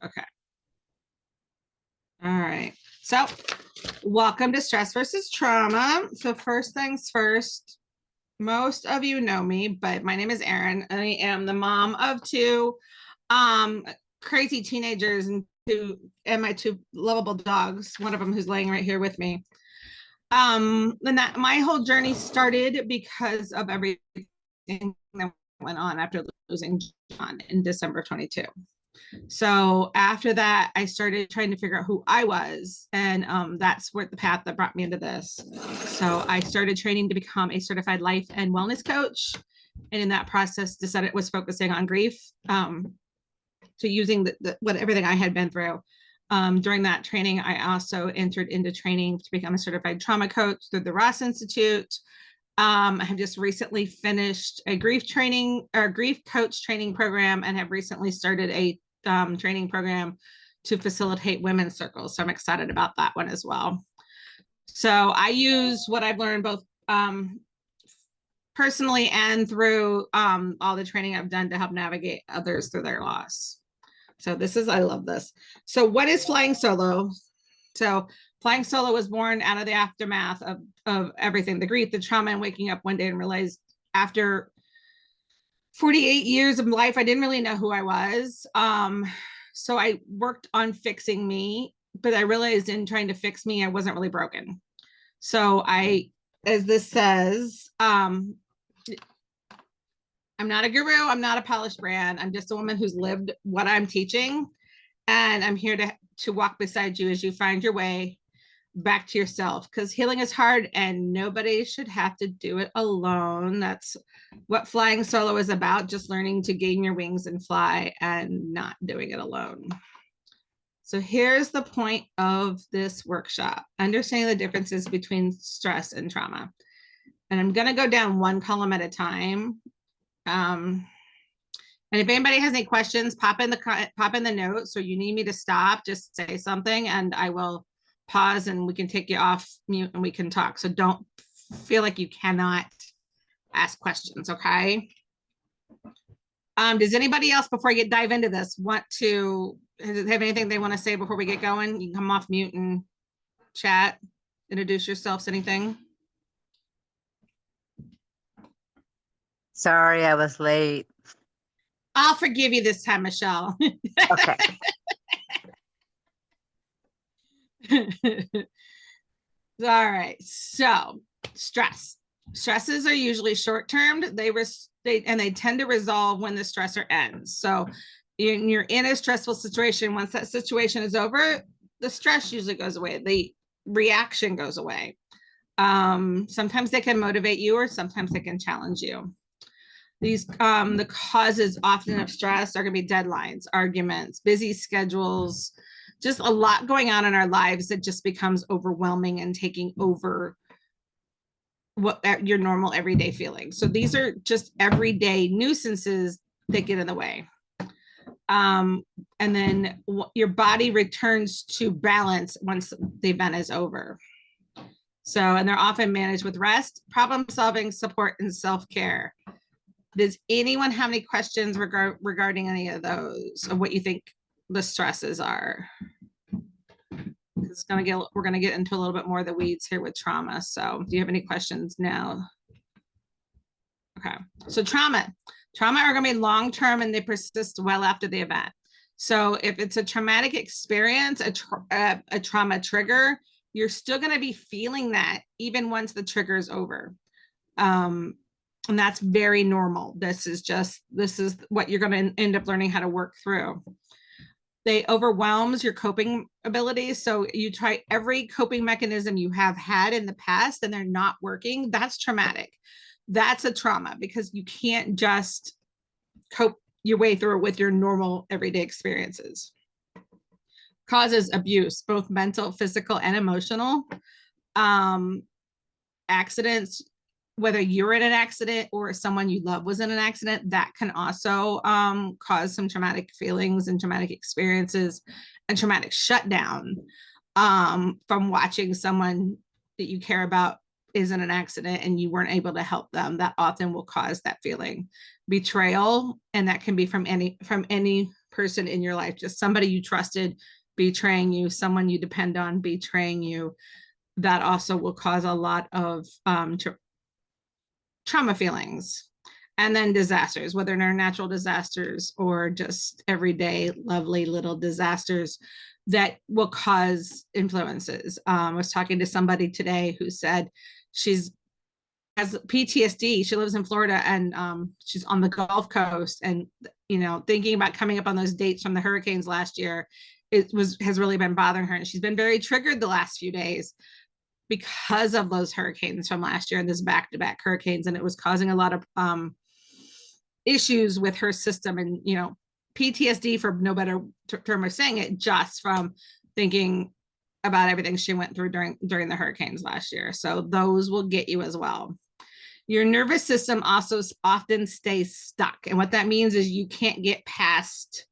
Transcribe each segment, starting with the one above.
Okay. All right. So welcome to Stress versus Trauma. So first things first, most of you know me, but my name is Erin. I am the mom of two um crazy teenagers and my two lovable dogs, one of them who's laying right here with me. And that my whole journey started because of everything that went on after losing John in December 22. So after that, I started trying to figure out who I was. And that's where the path that brought me into this. So I started training to become a certified life and wellness coach. And in that process, decided it was focusing on grief. So using what everything I had been through. During that training, I also entered into training to become a certified trauma coach through the Ross Institute. I have just recently finished a grief training or grief coach training program and have recently started a training program to facilitate women's circles. So I'm excited about that one as well. So I use what I've learned both personally and through all the training I've done to help navigate others through their loss. So I love this. So what is flying solo? So flying solo was born out of the aftermath of everything, the grief, the trauma, and waking up one day and realized after 48 years of life, I didn't really know who I was. So I worked on fixing me, but I realized in trying to fix me, I wasn't really broken. So as this says, I'm not a guru. I'm not a polished brand. I'm just a woman who's lived what I'm teaching. And I'm here to walk beside you as you find your way back to yourself, because healing is hard and nobody should have to do it alone. That's what flying solo is about, just learning to gain your wings and fly and not doing it alone. So here's the point of this workshop: understanding the differences between stress and trauma. And I'm going to go down one column at a time. And if anybody has any questions, pop in the notes, or you need me to stop, just say something and I will pause and we can take you off mute and we can talk. So don't feel like you cannot ask questions, okay? Does anybody else, before I dive into this, have anything they want to say before we get going? You can come off mute and chat, introduce yourselves, anything. Sorry, I was late. I'll forgive you this time, Michelle. Okay. All right. So stresses are usually short-term. They tend to resolve when the stressor ends. So you're in a stressful situation. Once that situation is over, the stress usually goes away. The reaction goes away. Sometimes they can motivate you, or sometimes they can challenge you. The causes often of stress are going to be deadlines, arguments, busy schedules, just a lot going on in our lives that just becomes overwhelming and taking over what your normal everyday feelings. So these are just everyday nuisances that get in the way. And then your body returns to balance once the event is over. So, and they're often managed with rest, problem solving, support, and self-care. Does anyone have any questions regarding any of those, of what you think the stresses are? We're gonna get into a little bit more of the weeds here with trauma. So do you have any questions now? Okay, so trauma are gonna be long-term and they persist well after the event. So if it's a traumatic experience, a trauma trigger, you're still gonna be feeling that even once the trigger is over. And that's very normal. This is what you're going to end up learning how to work through. They overwhelms your coping abilities. So you try every coping mechanism you have had in the past and they're not working. That's traumatic. That's a trauma, because you can't just cope your way through it with your normal everyday experiences. Causes abuse, both mental, physical, and emotional. Accidents, whether you're in an accident or someone you love was in an accident, that can also cause some traumatic feelings and traumatic experiences and traumatic shutdown from watching someone that you care about is in an accident and you weren't able to help them. That often will cause that feeling. Betrayal, and that can be from any person in your life, just somebody you trusted betraying you, someone you depend on betraying you, that also will cause a lot of trauma feelings. And then disasters, whether they're natural disasters or just everyday lovely little disasters that will cause influences. I was talking to somebody today who said she's has PTSD. She lives in Florida, and she's on the Gulf Coast, and thinking about coming up on those dates from the hurricanes last year, has really been bothering her, and she's been very triggered the last few days because of those hurricanes from last year and this back-to-back hurricanes, and it was causing a lot of issues with her system, and PTSD, for no better term of saying it, just from thinking about everything she went through during the hurricanes last year. So those will get you as well. Your nervous system also often stays stuck, and what that means is you can't get past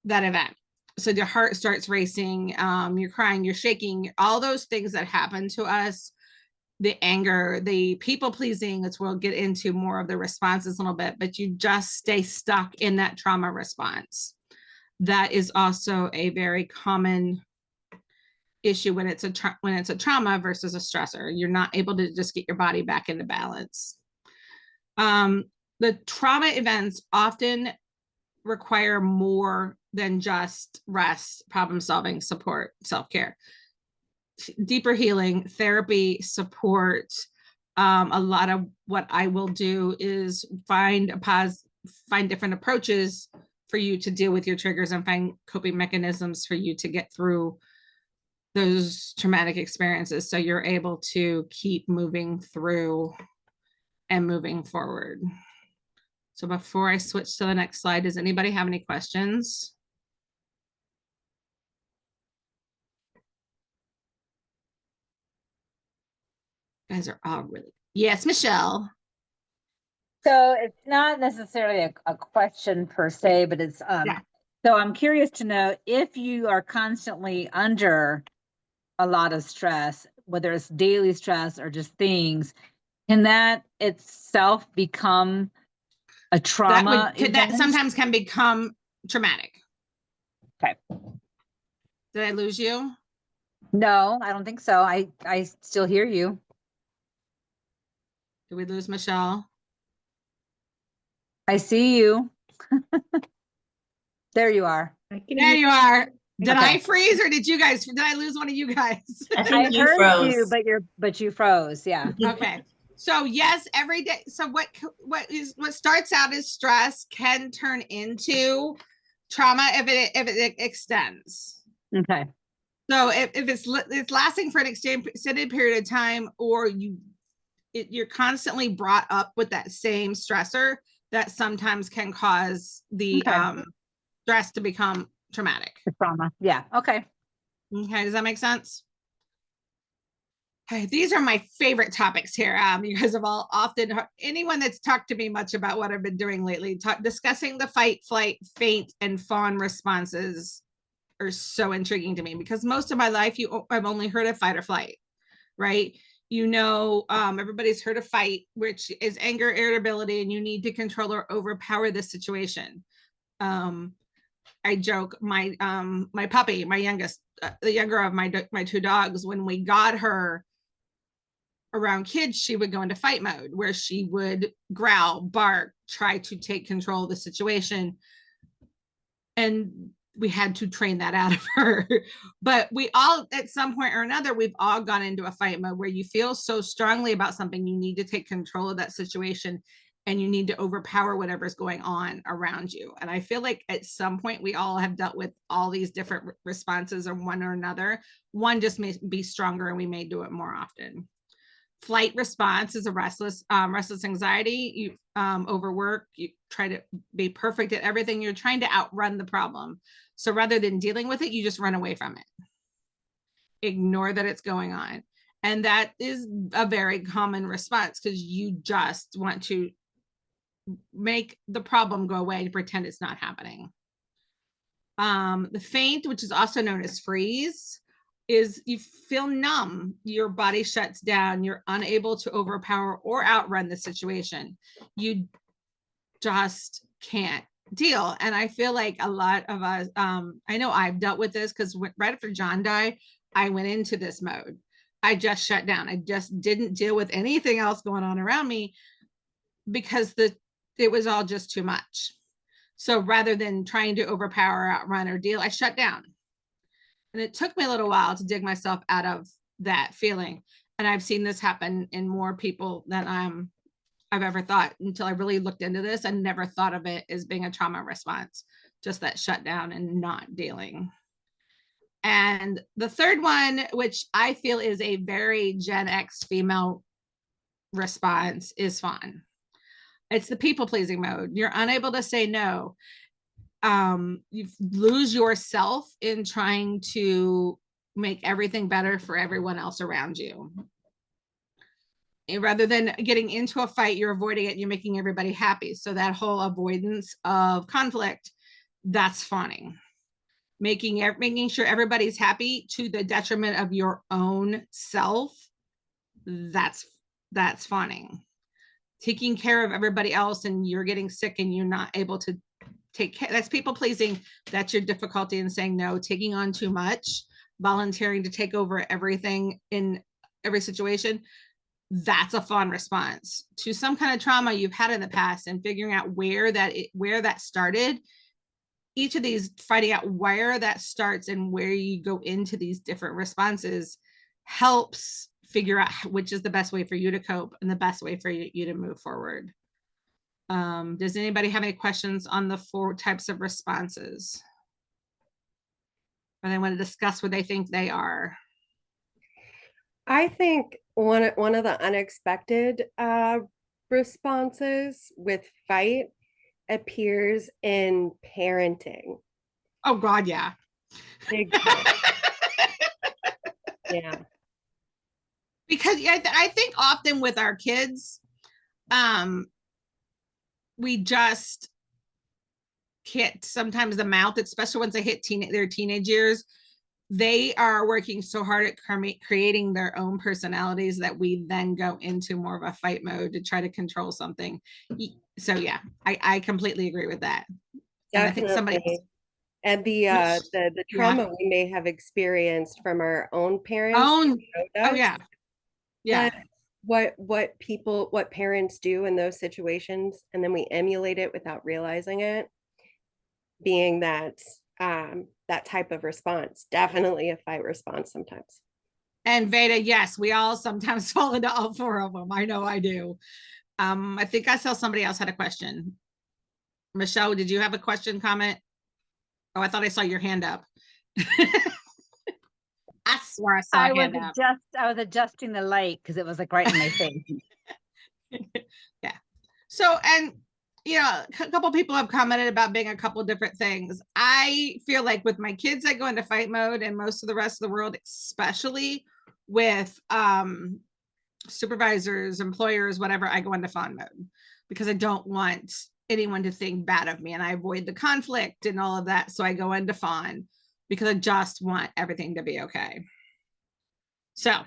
that event. So your heart starts racing, you're crying, you're shaking, all those things that happen to us, the anger, the people pleasing, which we'll get into more of the responses a little bit, but you just stay stuck in that trauma response. That is also a very common issue when it's a trauma versus a stressor. You're not able to just get your body back into balance. The trauma events often require more than just rest, problem solving, support, self-care. Deeper healing, therapy, support. A lot of what I will do is find different approaches for you to deal with your triggers and find coping mechanisms for you to get through those traumatic experiences, so you're able to keep moving through and moving forward. So before I switch to the next slide, does anybody have any questions? You guys are all really, yes, Michelle. So it's not necessarily a question per se, but it's Yeah. So I'm curious to know, if you are constantly under a lot of stress, whether it's daily stress or just things, can that itself become a trauma? That sometimes can become traumatic. Okay. Did I lose you? No, I don't think so. I still hear you. Did we lose Michelle? I see you. There you are. There you are. Did Okay. I freeze, or did I lose one of you guys? I think you heard froze. you, but you froze. Yeah. Okay. So yes, every day. So what starts out as stress can turn into trauma if it extends. Okay. So if it's lasting for an extended period of time, or you're constantly brought up with that same stressor, that sometimes can cause the stress to become traumatic. The trauma. Yeah. Okay. Okay. Does that make sense? Okay, these are my favorite topics here. You guys have all often, anyone that's talked to me much about what I've been doing lately, discussing the fight, flight, faint, and fawn responses are so intriguing to me, because most of my life I've only heard of fight or flight, right? Everybody's heard of fight, which is anger, irritability, and you need to control or overpower the situation. I joke, my puppy, my youngest, the younger of my two dogs, when we got her around kids, she would go into fight mode, where she would growl, bark, try to take control of the situation. And we had to train that out of her. But we all, at some point or another, we've all gone into a fight mode where you feel so strongly about something, you need to take control of that situation, and you need to overpower whatever's going on around you. And I feel like at some point we all have dealt with all these different responses of one or another. One just may be stronger, and we may do it more often. Flight response is a restless anxiety. You overwork, you try to be perfect at everything. You're trying to outrun the problem. So rather than dealing with it, you just run away from it. Ignore that it's going on. And that is a very common response, because you just want to make the problem go away and pretend it's not happening. The faint, which is also known as freeze, is you feel numb, your body shuts down, you're unable to overpower or outrun the situation. You just can't deal. And I feel like a lot of us, I know I've dealt with this because right after John died, I went into this mode. I just shut down. I just didn't deal with anything else going on around me because it was all just too much. So rather than trying to overpower, outrun, or deal, I shut down. And it took me a little while to dig myself out of that feeling. And I've seen this happen in more people than I've ever thought until I really looked into this. I never thought of it as being a trauma response, just that shutdown and not dealing. And the third one, which I feel is a very Gen X female response, is fawn. It's the people pleasing mode. You're unable to say no. You lose yourself in trying to make everything better for everyone else around you. And rather than getting into a fight, you're avoiding it, you're making everybody happy. So that whole avoidance of conflict, that's fawning. Making sure everybody's happy to the detriment of your own self, that's fawning. Taking care of everybody else and you're getting sick and you're not able to take care, that's people pleasing. That's your difficulty in saying no. Taking on too much, volunteering to take over everything in every situation, that's a fawn response to some kind of trauma you've had in the past, and figuring out where that started. Each of these, finding out where that starts and where you go into these different responses, helps figure out which is the best way for you to cope and the best way for you to move forward. Does anybody have any questions on the 4 types of responses? Or they want to discuss what they think they are? I think one of the unexpected responses with fight appears in parenting. Oh God, yeah. Big time. Yeah. Because I think often with our kids, we just can't, sometimes the mouth, especially once they hit their teenage years, they are working so hard at creating their own personalities that we then go into more of a fight mode to try to control something. So yeah, I completely agree with that. And I think Definitely. And the trauma we may have experienced from our own parents. Oh yeah. Yeah. What parents do in those situations, and then we emulate it without realizing it, being that that type of response. Definitely a fight response sometimes. And Veda, yes, we all sometimes fall into all 4 of them. I know I do. I think I saw somebody else had a question. Michelle, did you have a question, comment? Oh, I thought I saw your hand up. I swear I saw a hand up. I was adjusting the light because it was like right in my face. Yeah. So, and you know, a couple people have commented about being a couple different things. I feel like with my kids, I go into fight mode, and most of the rest of the world, especially with supervisors, employers, whatever, I go into fawn mode because I don't want anyone to think bad of me, and I avoid the conflict and all of that. So I go into fawn because I just want everything to be okay. So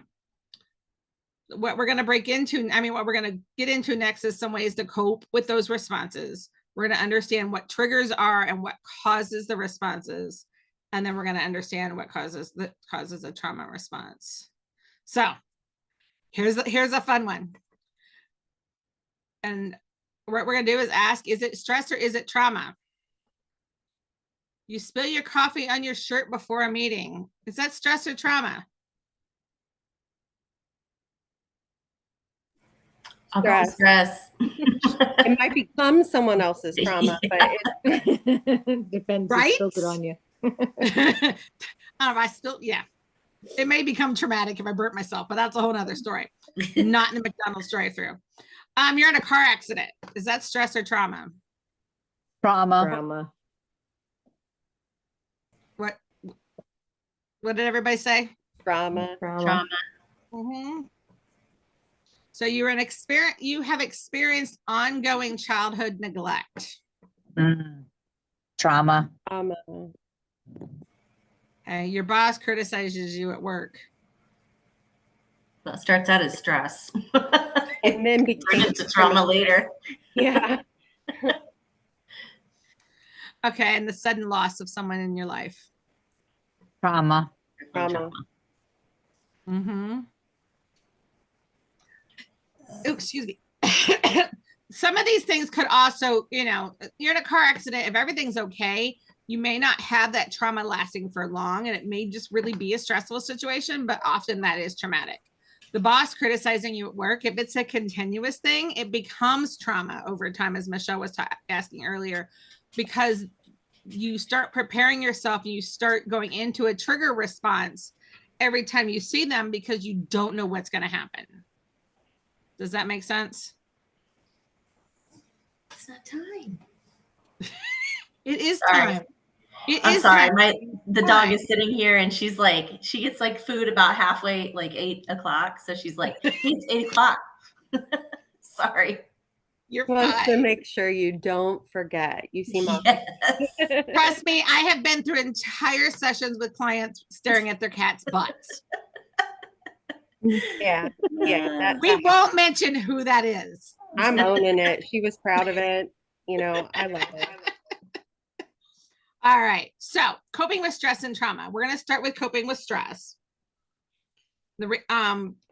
what we're going to break into, what we're going to get into next is some ways to cope with those responses. We're going to understand what triggers are and what causes the responses. And then we're going to understand what causes a trauma response. So here's a fun one. And what we're going to do is ask, is it stress or is it trauma? You spill your coffee on your shirt before a meeting. Is that stress or trauma? I'll go stress. It might become someone else's trauma, but it depends. Right? Who spilled it on you. I don't know, I still, yeah. It may become traumatic if I burnt myself, but that's a whole other story. Not in the McDonald's drive-thru. You're in a car accident. Is that stress or trauma? Trauma. What did everybody say? Trauma. Mm-hmm. So you have experienced ongoing childhood neglect. Trauma. Your boss criticizes you at work. That starts out as stress. And then turns into trauma later. Yeah. Okay, and the sudden loss of someone in your life. Trauma. Trauma. Mm-hmm. Oh, excuse me. Some of these things could also, you're in a car accident. If everything's okay, you may not have that trauma lasting for long, and it may just really be a stressful situation, but often that is traumatic. The boss criticizing you at work, if it's a continuous thing, it becomes trauma over time, as Michelle was asking earlier, because you start preparing yourself and you start going into a trigger response every time you see them because you don't know what's going to happen. Does that make sense? It's not time. It is Sorry. time. I'm sorry. Time. The dog is sitting here and she's like, she gets like food about halfway, like 8 o'clock. So she's like, hey, it's 8 o'clock. Sorry. You're Wants to fine. make sure you don't forget. You seem off. Yes. Trust me, I have been through entire sessions with clients staring at their cat's butts. Yeah. Yeah. We won't mention who that is. I'm owning it. She was proud of it. I love it. All right. So coping with stress and trauma. We're going to start with coping with stress. The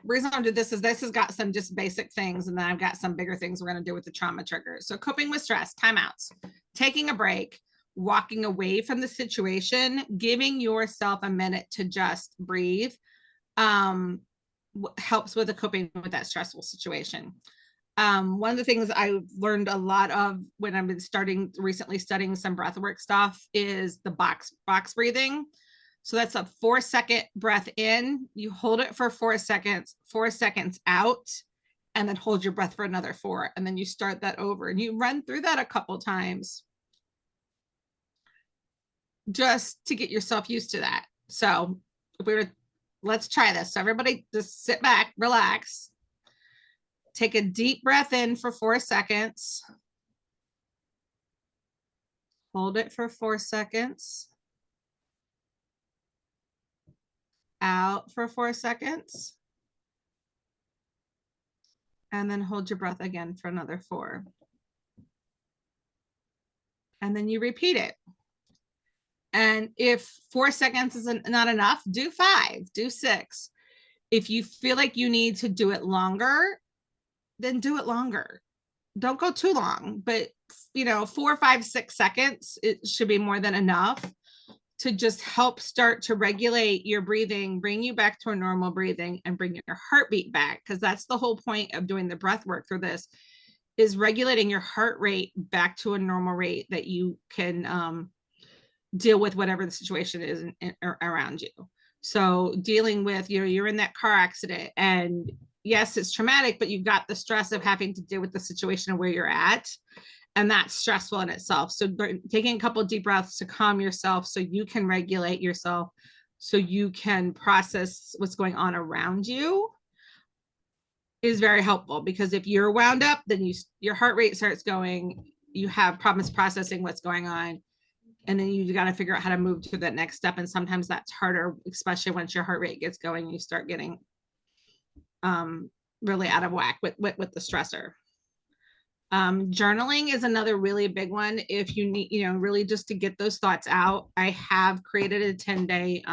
reason I did this has got some just basic things, and then I've got some bigger things we're going to do with the trauma triggers. So coping with stress, timeouts, taking a break, walking away from the situation, giving yourself a minute to just breathe, helps with the coping with that stressful situation. One of the things I've learned a lot of when I've been recently studying some breathwork stuff is the box breathing. So that's a 4-second breath in, you hold it for 4 seconds, 4 seconds out, and then hold your breath for another 4. And then you start that over and you run through that a couple times just to get yourself used to that. So let's try this. So everybody just sit back, relax. Take a deep breath in for 4 seconds. Hold it for 4 seconds. Out for 4 seconds. And then hold your breath again for another 4. And then you repeat it. And if 4 seconds is not enough, do 5, do 6. If you feel like you need to do it longer, then do it longer. Don't go too long, but 4, 5, 6 seconds, it should be more than enough to just help start to regulate your breathing, bring you back to a normal breathing, and bring your heartbeat back. Because that's the whole point of doing the breath work through this, is regulating your heart rate back to a normal rate that you can deal with whatever the situation is around you. So dealing with, you're in that car accident, and yes, it's traumatic, but you've got the stress of having to deal with the situation where you're at. And that's stressful in itself. So taking a couple of deep breaths to calm yourself so you can regulate yourself, so you can process what's going on around you, is very helpful. Because if you're wound up, then your heart rate starts going, you have problems processing what's going on. And then you got to figure out how to move to that next step. And sometimes that's harder, especially once your heart rate gets going, you start getting really out of whack with the stressor. Journaling is another really big one. If you need, really just to get those thoughts out. I have created a 10-day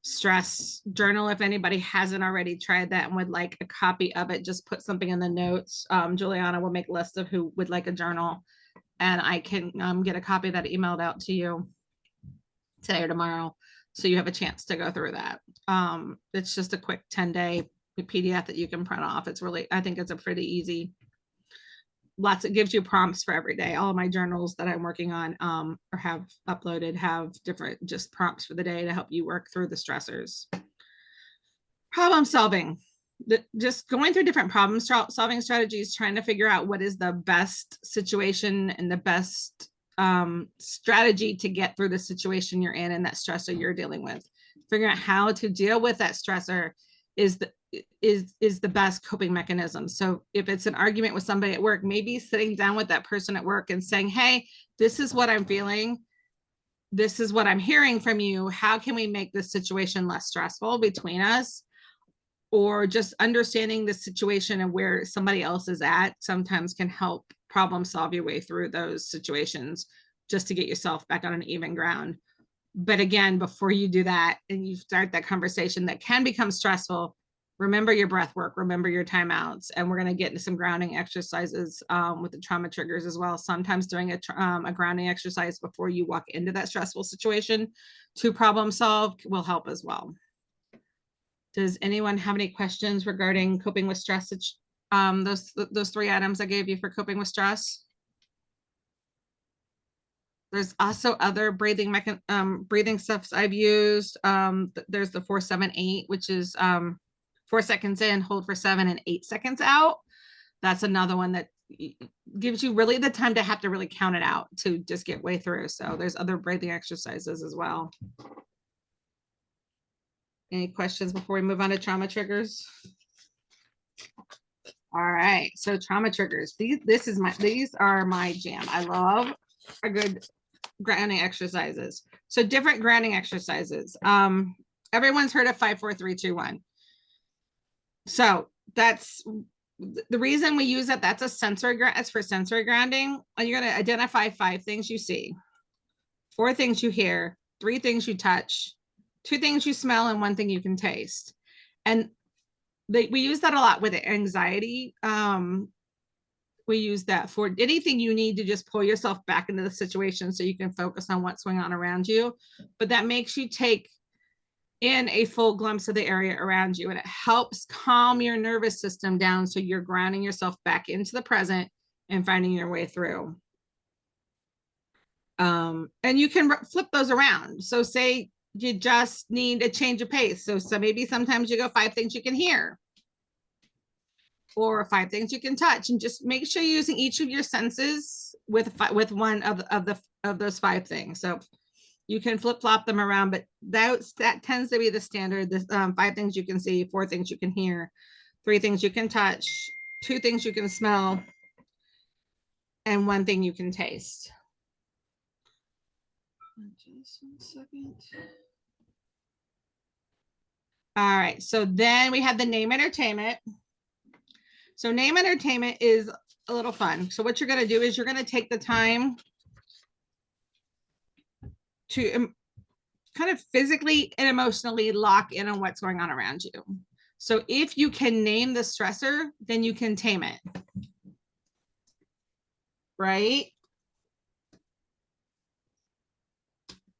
stress journal. If anybody hasn't already tried that and would like a copy of it, just put something in the notes. Juliana will make a list of who would like a journal, and I can get a copy of that emailed out to you today or tomorrow, so you have a chance to go through that. It's just a quick 10-day PDF that you can print off. It's really, I think it's a pretty easy. It gives you prompts for every day. All of my journals that I'm working on or have uploaded have different just prompts for the day to help you work through the stressors. Problem solving. Just going through different problem solving strategies, trying to figure out what is the best situation and the best strategy to get through the situation you're in and that stressor you're dealing with. Figuring out how to deal with that stressor is the best coping mechanism. So if it's an argument with somebody at work, maybe sitting down with that person at work and saying, hey, this is what I'm feeling. This is what I'm hearing from you. How can we make this situation less stressful between us? Or just understanding the situation and where somebody else is at sometimes can help problem solve your way through those situations just to get yourself back on an even ground. But again, before you do that and you start that conversation that can become stressful, remember your breath work, remember your timeouts. And we're going to get into some grounding exercises with the trauma triggers as well. Sometimes doing a grounding exercise before you walk into that stressful situation to problem solve will help as well. Does anyone have any questions regarding coping with stress? Those 3 items I gave you for coping with stress. There's also other breathing breathing stuffs I've used. There's the 4-7-8, which is 4 seconds in, hold for 7 and 8 seconds out. That's another one that gives you really the time to have to really count it out to just get way through. So there's other breathing exercises as well. Any questions before we move on to trauma triggers? All right, so trauma triggers. These are my jam. I love a good grounding exercises. So different grounding exercises. Everyone's heard of 5, 4, 3, 2, 1. So that's the reason we use that. That's a sensory it's for sensory grounding. And you're going to identify 5 things you see, 4 things you hear, 3 things you touch, 2 things you smell, and 1 thing you can taste. And we use that a lot with anxiety. We use that for anything you need to just pull yourself back into the situation so you can focus on what's going on around you. But that makes you take in a full glimpse of the area around you, and it helps calm your nervous system down so you're grounding yourself back into the present and finding your way through. And you can flip those around. So say you just need a change of pace. So maybe sometimes you go 5 things you can hear, or 5 things you can touch, and just make sure you're using each of your senses with one of those 5 things. So you can flip flop them around, but that tends to be the standard. 5 things you can see, 4 things you can hear, 3 things you can touch, 2 things you can smell, and 1 thing you can taste. Just 1 second. All right, so then we have the name entertainment. So name entertainment is a little fun. So what you're going to do is you're going to take the time to kind of physically and emotionally lock in on what's going on around you. So if you can name the stressor, then you can tame it. Right?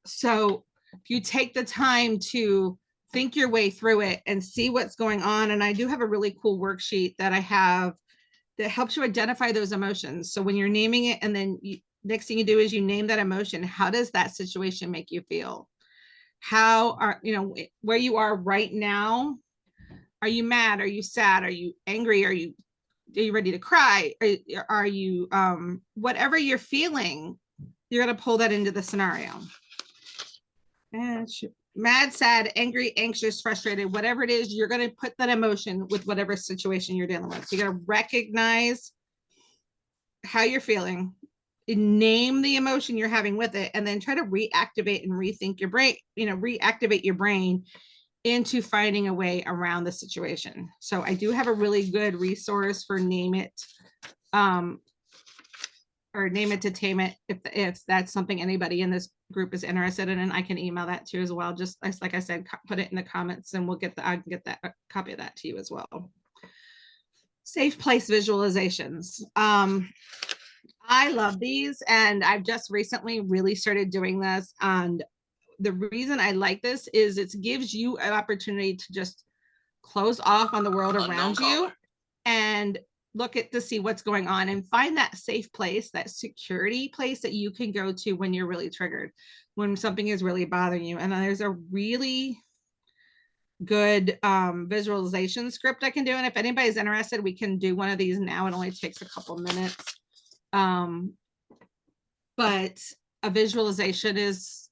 So if you take the time to think your way through it and see what's going on, and I do have a really cool worksheet that I have that helps you identify those emotions. So when you're naming it, and then next thing you do is you name that emotion. How does that situation make you feel? How are, where you are right now? Are you mad? Are you sad? Are you angry? Are you ready to cry? Are you, whatever you're feeling, you're going to pull that into the scenario. And mad, sad, angry, anxious, frustrated, whatever it is, you're going to put that emotion with whatever situation you're dealing with. So you got to recognize how you're feeling, name the emotion you're having with it, and then try to reactivate and rethink your brain, reactivate your brain into finding a way around the situation. So I do have a really good resource for name it, or name it to tame it, if that's something anybody in this group is interested in, and I can email that to you as well. Just like I said, put it in the comments and I can get that copy of that to you as well. Safe place visualizations. I love these, and I've just recently really started doing this. And the reason I like this is it gives you an opportunity to just close off on the world around you and look to see what's going on and find that safe place, that security place that you can go to when you're really triggered, when something is really bothering you. And there's a really good visualization script I can do. And if anybody's interested, we can do one of these now. It only takes a couple minutes. But a visualization is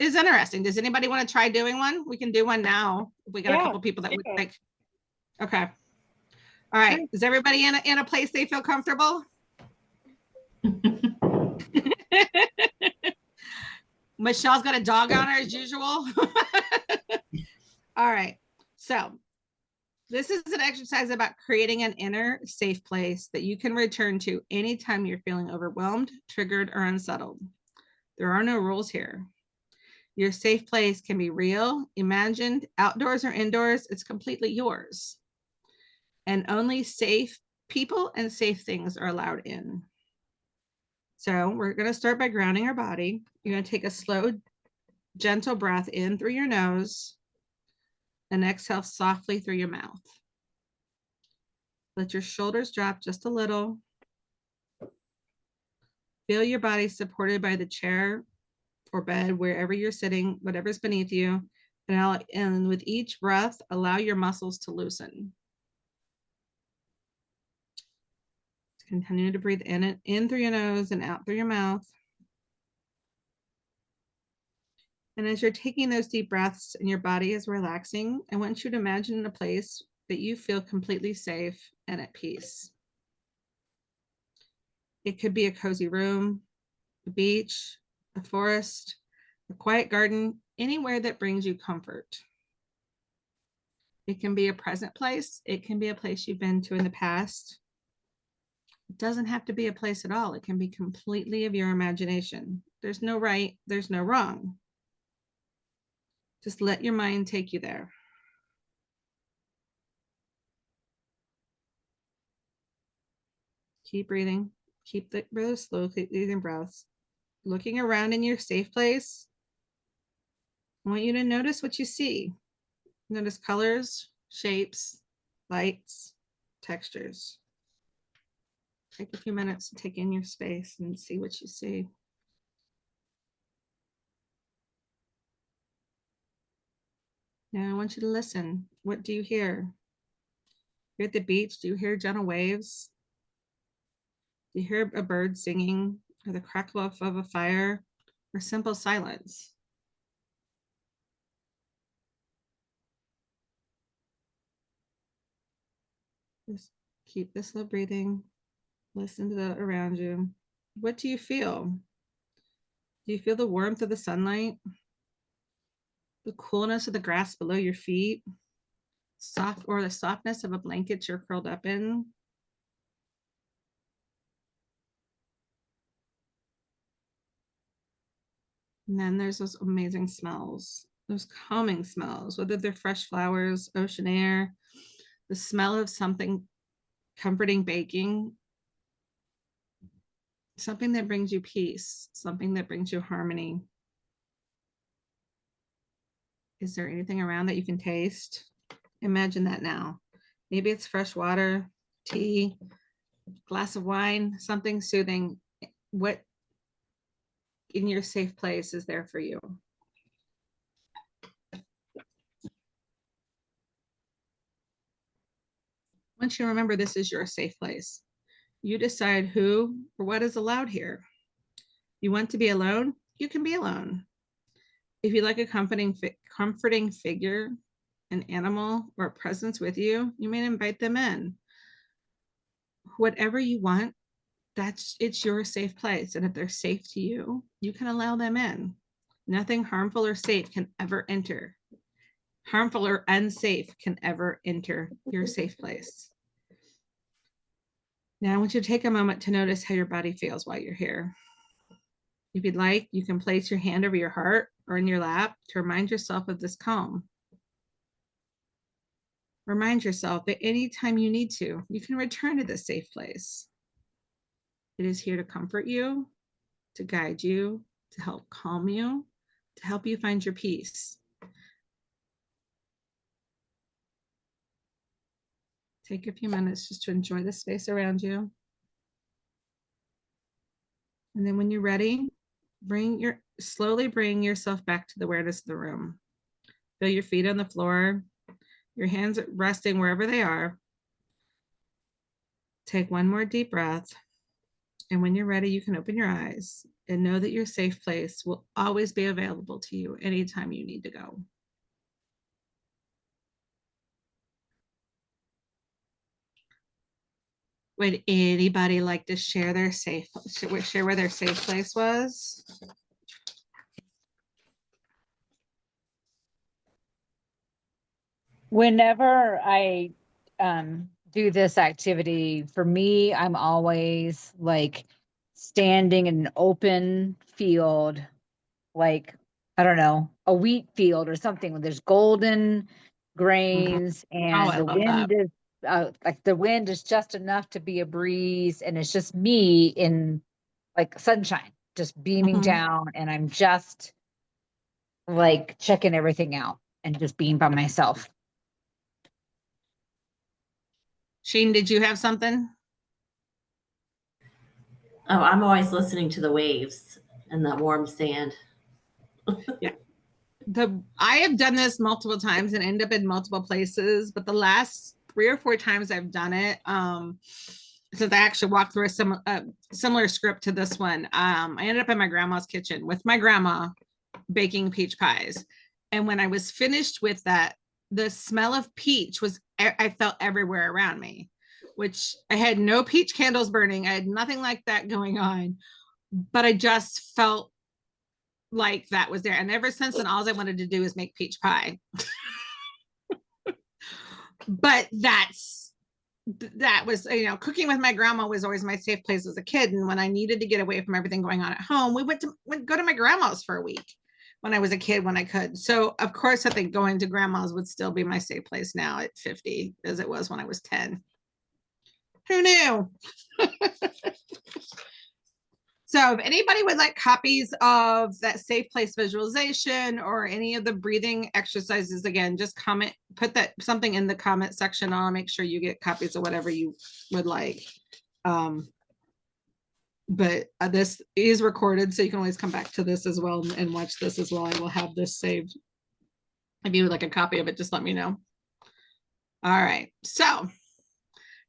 interesting. Does anybody want to try doing one? We can do one now. We got a couple people that would like. Okay. All right. Is everybody in a place they feel comfortable? Michelle's got a dog on her as usual. All right. So this is an exercise about creating an inner safe place that you can return to anytime you're feeling overwhelmed, triggered, or unsettled. There are no rules here. Your safe place can be real, imagined, outdoors or indoors. It's completely yours. And only safe people and safe things are allowed in. So we're going to start by grounding our body. You're going to take a slow, gentle breath in through your nose and exhale softly through your mouth. Let your shoulders drop just a little. Feel your body supported by the chair or bed, wherever you're sitting, whatever's beneath you. And with each breath, allow your muscles to loosen. Continue to breathe in through your nose and out through your mouth. And as you're taking those deep breaths and your body is relaxing, I want you to imagine a place that you feel completely safe and at peace. It could be a cozy room, a beach, a forest, a quiet garden, anywhere that brings you comfort. It can be a present place. It can be a place you've been to in the past. It doesn't have to be a place at all. It can be completely of your imagination. There's no right, there's no wrong. Just let your mind take you there. Keep breathing. Keep the really slow breathing breaths. Looking around in your safe place, I want you to notice what you see. Notice colors, shapes, lights, textures. Take a few minutes to take in your space and see what you see. Now I want you to listen. What do you hear? You're at the beach. Do you hear gentle waves? Do you hear a bird singing, or the crackle of a fire, or simple silence? Just keep this slow breathing. Listen to the around you. What do you feel? Do you feel the warmth of the sunlight? The coolness of the grass below your feet? Soft, or the softness of a blanket you're curled up in? And then there's those amazing smells, those calming smells, whether they're fresh flowers, ocean air, the smell of something comforting baking, something that brings you peace, something that brings you harmony. Is there anything around that you can taste? Imagine that now. Maybe it's fresh water, tea, glass of wine, something soothing. What in your safe place is there for you? Once you remember this is your safe place, you decide who or what is allowed here. You want to be alone? You can be alone. If you like a comforting figure, an animal, or a presence with you, you may invite them in. Whatever you want, it's your safe place. And if they're safe to you, you can allow them in. Nothing harmful or safe can ever enter. Harmful or unsafe can ever enter your safe place. Now I want you to take a moment to notice how your body feels while you're here. If you'd like, you can place your hand over your heart or in your lap to remind yourself of this calm. Remind yourself that anytime you need to, you can return to this safe place. It is here to comfort you, to guide you, to help calm you, to help you find your peace. Take a few minutes just to enjoy the space around you. And then when you're ready, slowly bring yourself back to the awareness of the room. Feel your feet on the floor, your hands resting wherever they are. Take one more deep breath. And when you're ready, you can open your eyes and know that your safe place will always be available to you anytime you need to go. Would anybody like to share share where their safe place was? Whenever I do this activity, for me, I'm always like standing in an open field, like, I don't know, a wheat field or something where there's golden grains Oh, and I the love that. wind is like the wind is just enough to be a breeze, and it's just me in like sunshine, just beaming Mhm. down, and I'm just like checking everything out and just being by myself. Sheen, did you have something? Oh, I'm always listening to the waves and that warm sand. I have done this multiple times and end up in multiple places, but the last 3 or 4 times I've done it, since I actually walked through a similar script to this one, I ended up in my grandma's kitchen with my grandma baking peach pies. And when I was finished with that, the smell of peach was, I felt everywhere around me, which I had no peach candles burning. I had nothing like that going on, but I just felt like that was there. And ever since then, all I wanted to do is make peach pie. But that was, cooking with my grandma was always my safe place as a kid. And when I needed to get away from everything going on at home, we would go to my grandma's for a week when I was a kid, when I could. So of course, I think going to grandma's would still be my safe place now at 50, as it was when I was 10. Who knew? So if anybody would like copies of that safe place visualization or any of the breathing exercises, again, just comment, put that something in the comment section. I'll make sure you get copies of whatever you would like. But this is recorded, so you can always come back to this as well and watch this as well. I will have this saved. If you would like a copy of it, just let me know. All right, so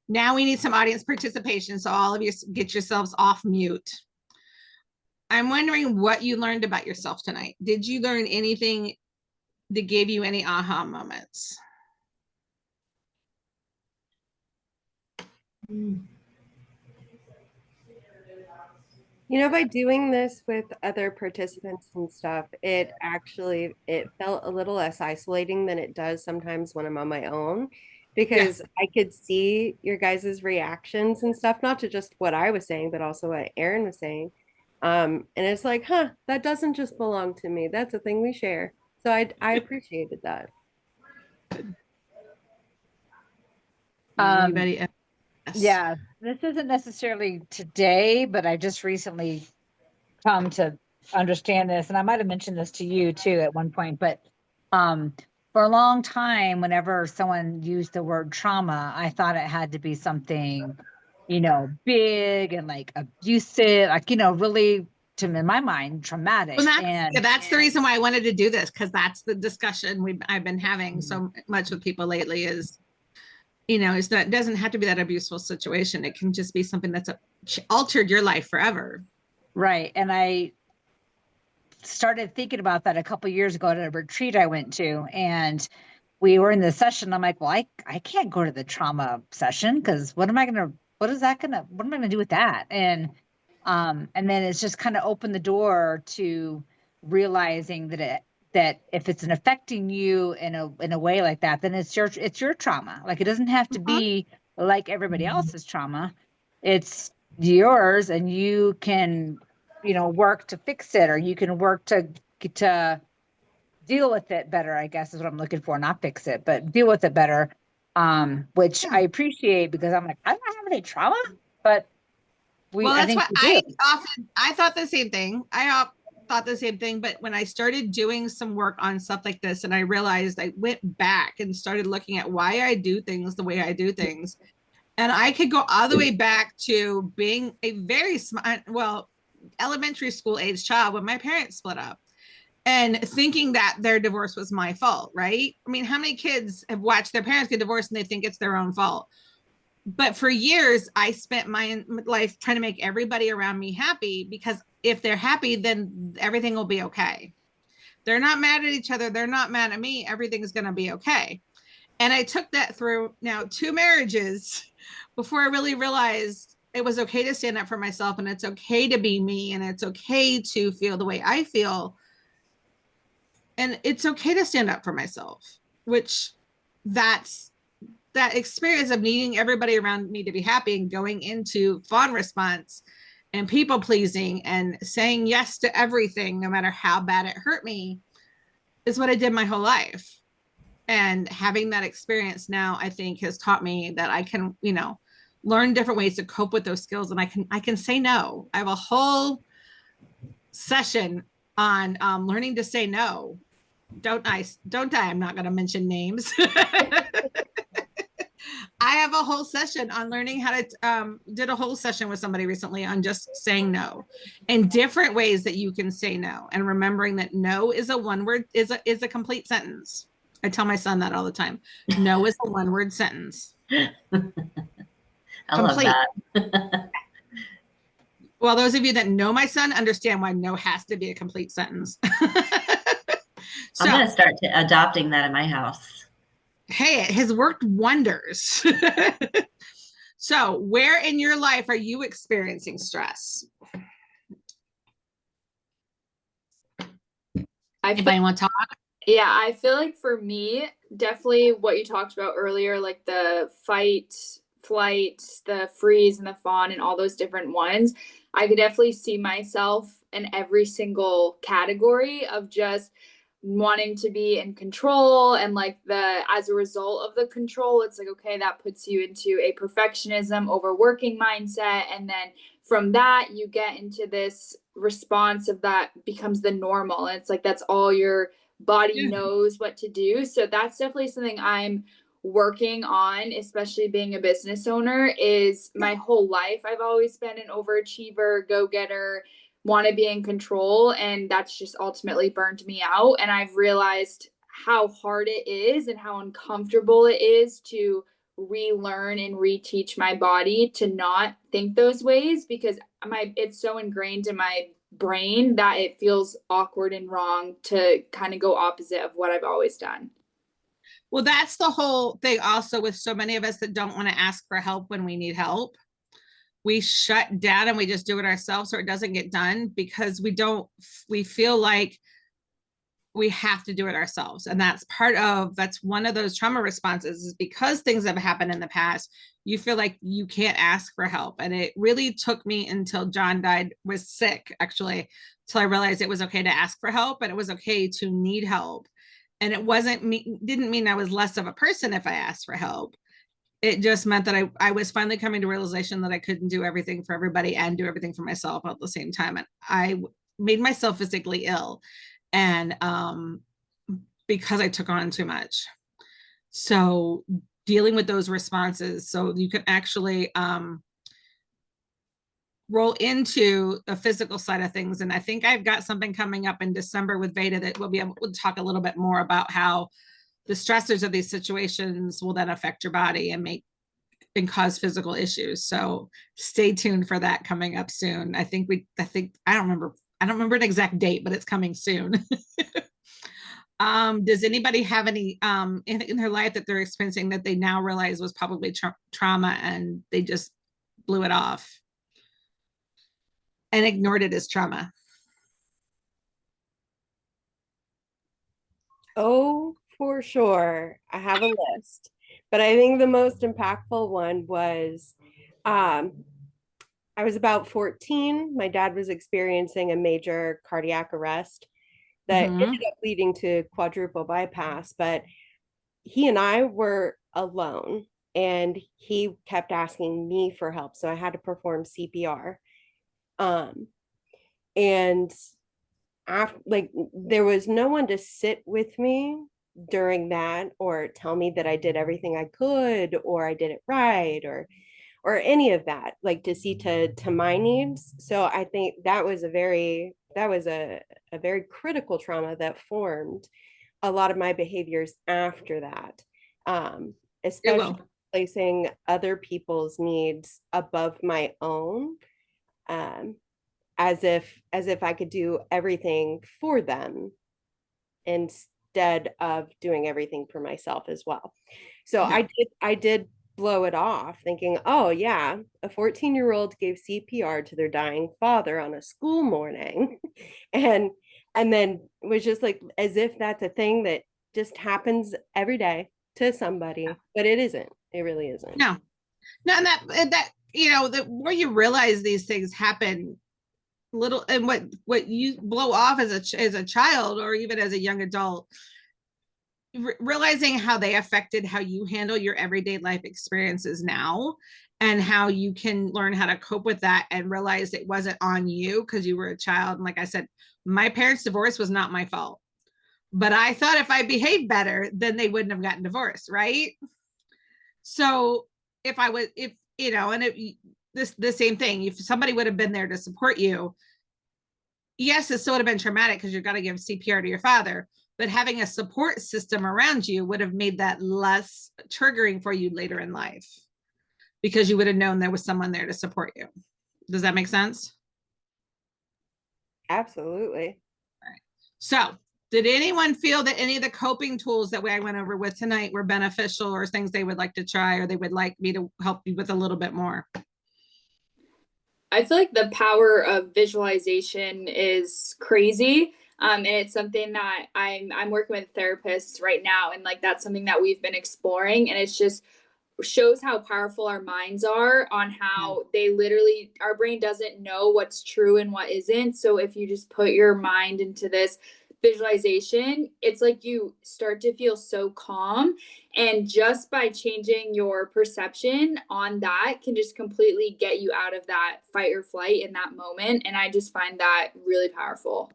now we need some audience participation. So all of you get yourselves off mute. I'm wondering what you learned about yourself tonight. Did you learn anything that gave you any aha moments? By doing this with other participants and stuff, it felt a little less isolating than it does sometimes when I'm on my own, because I could see your guys' reactions and stuff, not to just what I was saying, but also what Erin was saying. And it's like, that doesn't just belong to me. That's a thing we share. So I appreciated that. Anybody else? Yeah, this isn't necessarily today, but I just recently come to understand this, and I might have mentioned this to you too at one point, but for a long time, whenever someone used the word trauma, I thought it had to be something, big and like abusive, like, really, in my mind, traumatic. Well, And that's the reason why I wanted to do this, because that's the discussion I've been having so much with people lately is, it's not, it doesn't have to be that abuseful situation. It can just be something that's altered your life forever. Right. And I started thinking about that a couple of years ago at a retreat I went to, and we were in the session. I'm like, well, I can't go to the trauma session because what am I going to do with that? And then it's just kind of opened the door to realizing that if it's an affecting you in a way like that, then it's your trauma. Like, it doesn't have to be like everybody else's trauma. It's yours, and you can, work to fix it, or you can work to deal with it better, I guess is what I'm looking for. Not fix it, but deal with it better. Which I appreciate, because I'm like, I don't have any trauma, but I think we do. I thought the same thing. Thought the same thing, but when I started doing some work on stuff like this, and I realized, I went back and started looking at why I do things the way I do things. And I could go all the way back to being a very smart, elementary school age child when my parents split up, and thinking that their divorce was my fault, right? I mean, how many kids have watched their parents get divorced and they think it's their own fault? But for years, I spent my life trying to make everybody around me happy, because if they're happy, then everything will be okay. They're not mad at each other. They're not mad at me. Everything's going to be okay. And I took that through now 2 marriages before I really realized it was okay to stand up for myself, and it's okay to be me, and it's okay to feel the way I feel. And it's okay to stand up for myself, which that's that experience of needing everybody around me to be happy and going into fawn response and people pleasing and saying yes to everything, no matter how bad it hurt me, is what I did my whole life. And having that experience now, I think, has taught me that I can, learn different ways to cope with those skills, and I can say no. I have a whole session on learning to say no. Don't I? I'm not going to mention names. I have a whole session on learning how to did a whole session with somebody recently on just saying no and different ways that you can say no, and remembering that no is a one word, is a complete sentence. I tell my son that all the time. No is a one word sentence. I Complete. love that. Well, those of you that know my son understand why no has to be a complete sentence. So, I'm going to start adopting that in my house. hey, it has worked wonders. So, where in your life are you experiencing stress? Anybody want to talk? Yeah, I feel like for me, definitely what you talked about earlier, like the fight, flight, the freeze, and the fawn, and all those different ones. I could definitely see myself in every single category of just wanting to be in control, and like as a result of the control, it's like, okay, that puts you into a perfectionism, overworking mindset, and then from that you get into this response of that becomes the normal, and it's like that's all your body knows what to do. So that's definitely something I'm working on, especially being a business owner. Is my whole life I've always been an overachiever, go-getter, want to be in control, and that's just ultimately burned me out. And I've realized how hard it is and how uncomfortable it is to relearn and reteach my body to not think those ways, because it's so ingrained in my brain that it feels awkward and wrong to kind of go opposite of what I've always done. Well, that's the whole thing also with so many of us that don't want to ask for help when we need help. We shut down and we just do it ourselves, or it doesn't get done because we feel like we have to do it ourselves. And that's one of those trauma responses, is because things have happened in the past, you feel like you can't ask for help. And it really took me until John was sick, actually, till I realized it was okay to ask for help, and it was okay to need help. And it didn't mean I was less of a person if I asked for help. It just meant that I was finally coming to realization that I couldn't do everything for everybody and do everything for myself at the same time. And I made myself physically ill, and because I took on too much. So dealing with those responses, so you can actually roll into the physical side of things. And I think I've got something coming up in December with Veda that we'll be able to talk a little bit more about how the stressors of these situations will then affect your body and cause physical issues. So stay tuned for that coming up soon. I don't remember an exact date, but it's coming soon. Does anybody have any in their life that they're experiencing that they now realize was probably trauma, and they just blew it off and ignored it as trauma? Oh, for sure. I have a list. But I think the most impactful one was I was about 14. My dad was experiencing a major cardiac arrest that ended up leading to quadruple bypass. But he and I were alone, and he kept asking me for help. So I had to perform CPR. And after, like, there was no one to sit with me during that or tell me that I did everything I could or I did it right or any of that, like to see to my needs. So I think that was a very critical trauma that formed a lot of my behaviors after that, especially placing other people's needs above my own, as if I could do everything for them instead of doing everything for myself as well. So Yeah. I did blow it off thinking, oh yeah, a 14-year-old gave CPR to their dying father on a school morning. and then was just like, as if that's a thing that just happens every day to somebody, but it isn't. It really isn't. No, and that the more you realize these things happen little, and what you blow off as a child or even as a young adult, realizing how they affected how you handle your everyday life experiences now, and how you can learn how to cope with that and realize it wasn't on you because you were a child. And like I said, my parents' divorce was not my fault, but I thought if I behaved better, then they wouldn't have gotten divorced, right? So if and the same thing, if somebody would have been there to support you, yes, it still would have been traumatic because you've got to give CPR to your father, but having a support system around you would have made that less triggering for you later in life because you would have known there was someone there to support you. Does that make sense? Absolutely. So, did anyone feel that any of the coping tools that I went over with tonight were beneficial, or things they would like to try, or they would like me to help you with a little bit more? I feel like the power of visualization is crazy. And it's something that I'm working with therapists right now, and like that's something that we've been exploring, and it's just shows how powerful our minds are, on how they literally, our brain doesn't know what's true and what isn't. So if you just put your mind into this visualization, it's like you start to feel so calm, and just by changing your perception on that can just completely get you out of that fight or flight in that moment. And I just find that really powerful.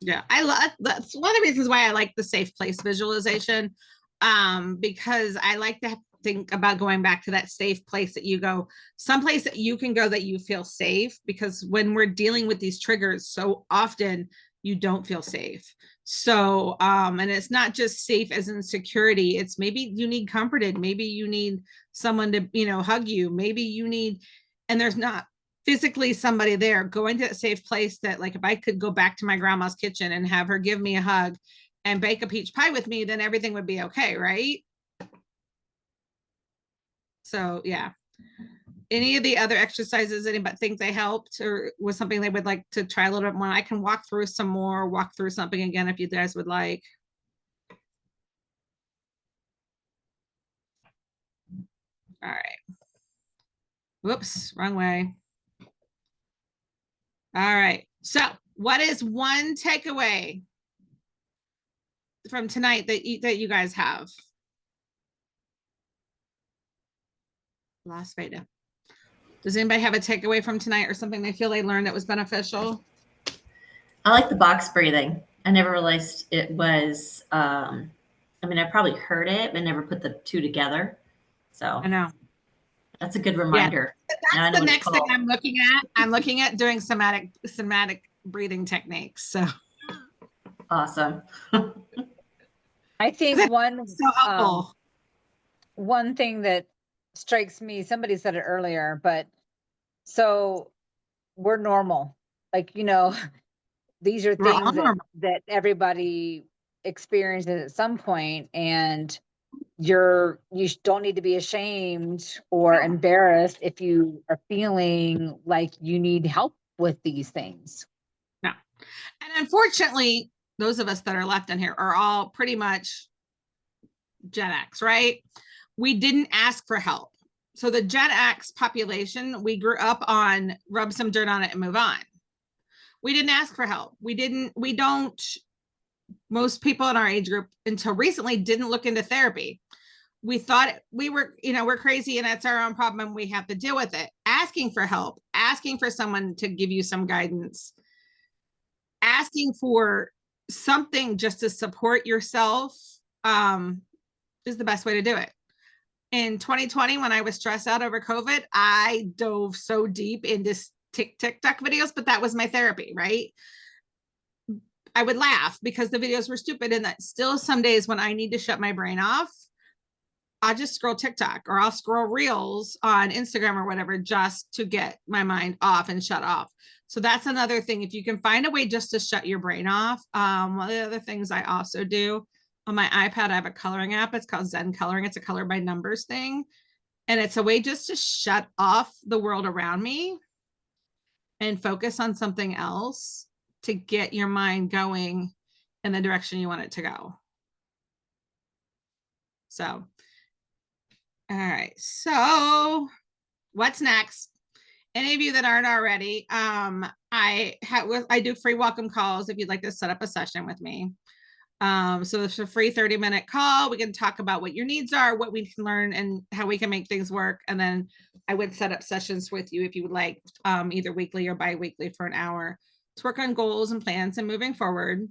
Yeah, I love that's one of the reasons why I like the safe place visualization, because I like to think about going back to that safe place that you go, someplace that you can go that you feel safe, because when we're dealing with these triggers, so often you don't feel safe. So, and it's not just safe as in security, it's maybe you need comforted, maybe you need someone to, hug you, maybe you need, and there's not physically somebody there. Going to a safe place that, like, if I could go back to my grandma's kitchen and have her give me a hug and bake a peach pie with me, then everything would be okay, right? So yeah. Any of the other exercises anybody think they helped, or was something they would like to try a little bit more? I can walk through some more, walk through something again if you guys would like. All right. Whoops, wrong way. All right. So what is one takeaway from tonight that you guys have? Las Vegas. Does anybody have a takeaway from tonight, or something they feel they learned that was beneficial? I like the box breathing. I never realized it was, I probably heard it, but never put the two together. So I know. That's a good reminder. Yeah, that's the next thing I'm looking at. I'm looking at doing somatic breathing techniques. So awesome. I think so helpful. One thing that strikes me, somebody said it earlier, but so we're normal. Like, these are things that everybody experiences at some point, and you don't need to be ashamed or embarrassed if you are feeling like you need help with these things. No. And unfortunately, those of us that are left in here are all pretty much Gen X, right? We didn't ask for help. So the Gen X population, we grew up on rub some dirt on it and move on. We didn't ask for help. Most people in our age group until recently didn't look into therapy. We thought we were, we're crazy and it's our own problem and we have to deal with it. Asking for help, asking for someone to give you some guidance, asking for something just to support yourself, is the best way to do it. In 2020, when I was stressed out over COVID, I dove so deep into TikTok videos, but that was my therapy, right? I would laugh because the videos were stupid, and that still some days when I need to shut my brain off, I just scroll TikTok or I'll scroll reels on Instagram or whatever, just to get my mind off and shut off. So that's another thing. If you can find a way just to shut your brain off. One of the other things I also do on my iPad, I have a coloring app. It's called Zen Coloring. It's a color by numbers thing. And it's a way just to shut off the world around me and focus on something else to get your mind going in the direction you want it to go. So, all right. So what's next. Any of you that aren't already, I do free welcome calls if you'd like to set up a session with me. So it's a free 30-minute call. We can talk about what your needs are, what we can learn, and how we can make things work. And then I would set up sessions with you if you would like, either weekly or bi-weekly for an hour to work on goals and plans and moving forward.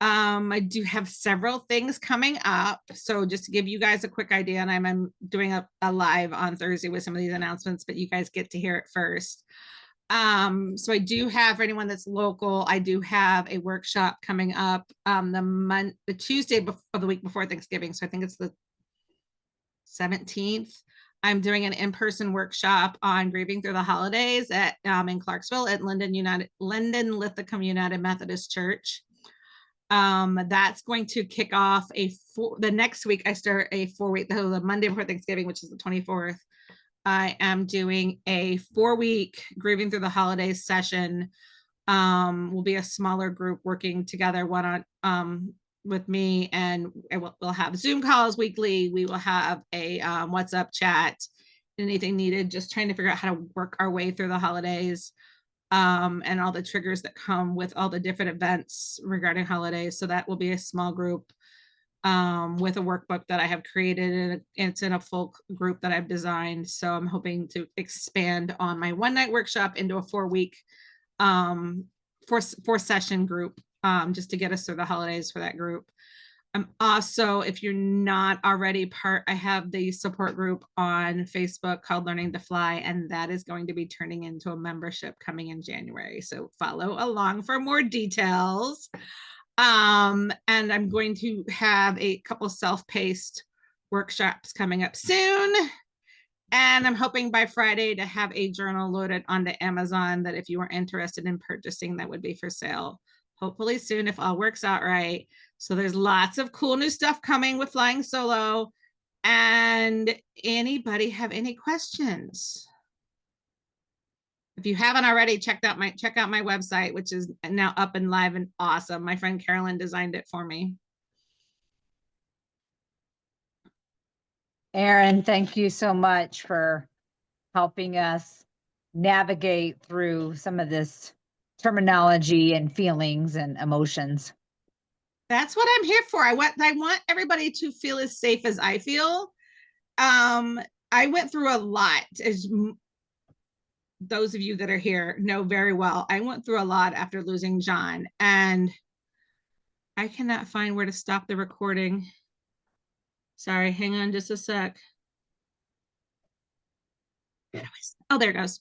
I do have several things coming up. So just to give you guys a quick idea, and I'm doing a live on Thursday with some of these announcements, but you guys get to hear it first. So I do have, for anyone that's local, I do have a workshop coming up the Tuesday of the week before Thanksgiving. So I think it's the 17th. I'm doing an in-person workshop on grieving through the holidays at in Clarksville at Linden Lithicum United Methodist Church. That's going to kick off the next week. I start a 4-week, the Monday before Thanksgiving, which is the 24th. I am doing a 4-week grieving through the holidays session. Will be a smaller group working together one on with me, and we'll have Zoom calls weekly. We will have a WhatsApp chat, anything needed, just trying to figure out how to work our way through the holidays. And all the triggers that come with all the different events regarding holidays. So that will be a small group with a workbook that I have created, and it's in a full group that I've designed. So I'm hoping to expand on my one-night workshop into a 4-week four session group, just to get us through the holidays for that group. Also, if you're not already part, I have the support group on Facebook called Learning to Fly, and that is going to be turning into a membership coming in January. So follow along for more details. And I'm going to have a couple self-paced workshops coming up soon. And I'm hoping by Friday to have a journal loaded onto Amazon that if you are interested in purchasing, that would be for sale. Hopefully soon, if all works out right. So there's lots of cool new stuff coming with flying solo. And anybody have any questions? If you haven't already, check out my website, which is now up and live and awesome. My friend Carolyn designed it for me. Erin, thank you so much for helping us navigate through some of this terminology and feelings and emotions. That's what I'm here for. I want everybody to feel as safe as I feel. I went through a lot, as those of you that are here know very well. I went through a lot after losing John, and I cannot find where to stop the recording. Sorry, hang on just a sec. Oh, there it goes.